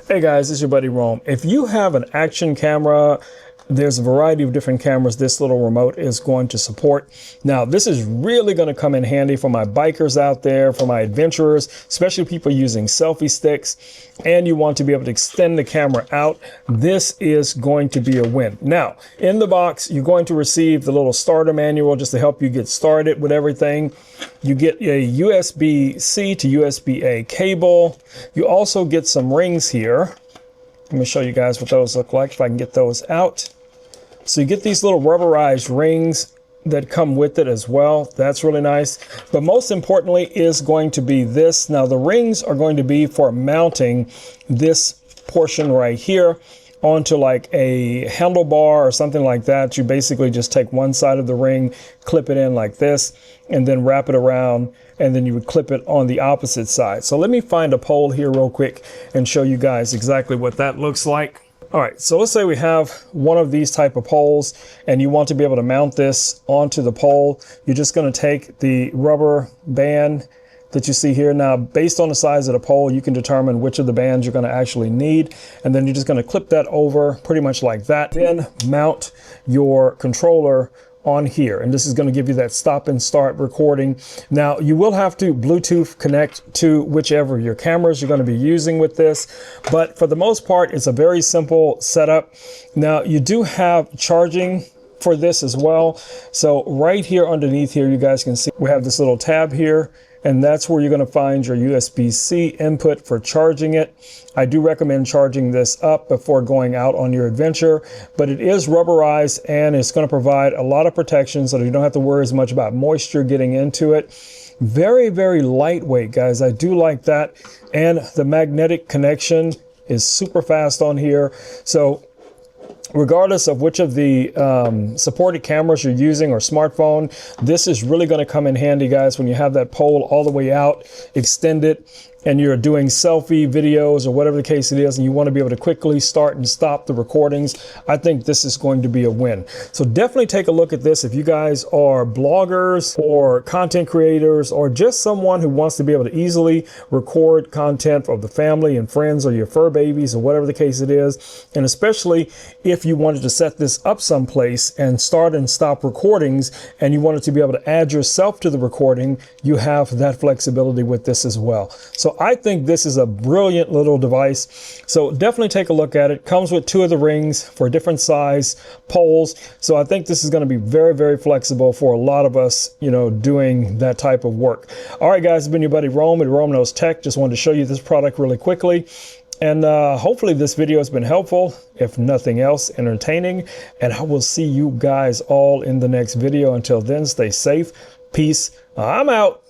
Hey guys, it's your buddy Rome. If you have an action camera, there's a variety of different cameras this little remote is going to support. Now, this is really going to come in handy for my bikers out there, for my adventurers, especially people using selfie sticks, and you want to be able to extend the camera out. This is going to be a win. Now, in the box, you're going to receive the little starter manual just to help you get started with everything. You get a USB-C to USB-A cable. You also get some rings here. Let me show you guys what those look like if I can get those out. So you get these little rubberized rings that come with it as well. That's really nice. But most importantly is going to be this. Now the rings are going to be for mounting this portion right here onto like a handlebar or something like that. You basically just take one side of the ring, clip it in like this, and then wrap it around, and then you would clip it on the opposite side. So let me find a pole here real quick and show you guys exactly what that looks like. All right, so let's say we have one of these type of poles and you want to be able to mount this onto the pole. You're just going to take the rubber band that you see here. Now, based on the size of the pole, you can determine which of the bands you're going to actually need. And then you're just going to clip that over pretty much like that. Then mount your controller on here, and this is going to give you that stop and start recording. Now you will have to Bluetooth connect to whichever of your cameras you're going to be using with this, but for the most part it's a very simple setup. Now you do have charging for this as well. So right here underneath here, you guys can see we have this little tab here, and that's where you're going to find your USB-C input for charging it. I do recommend charging this up before going out on your adventure, but it is rubberized and it's going to provide a lot of protection so that you don't have to worry as much about moisture getting into it. Very, very lightweight, guys. I do like that. And the magnetic connection is super fast on here. So regardless of which of the supported cameras you're using or smartphone, this is really going to come in handy, guys, when you have that pole all the way out, extended, and you're doing selfie videos or whatever the case it is, and you want to be able to quickly start and stop the recordings. I think this is going to be a win. So definitely take a look at this if you guys are bloggers or content creators or just someone who wants to be able to easily record content of the family and friends or your fur babies or whatever the case it is. And especially if you wanted to set this up someplace and start and stop recordings and you wanted to be able to add yourself to the recording, you have that flexibility with this as well. So I think this is a brilliant little device. So definitely take a look at it. Comes with two of the rings for different size poles. So I think this is going to be very, very flexible for a lot of us, you know, doing that type of work. All right, guys, it's been your buddy Rome at Rome Knows Tech. Just wanted to show you this product really quickly. And hopefully this video has been helpful, if nothing else, entertaining. And I will see you guys all in the next video. Until then, stay safe. Peace. I'm out.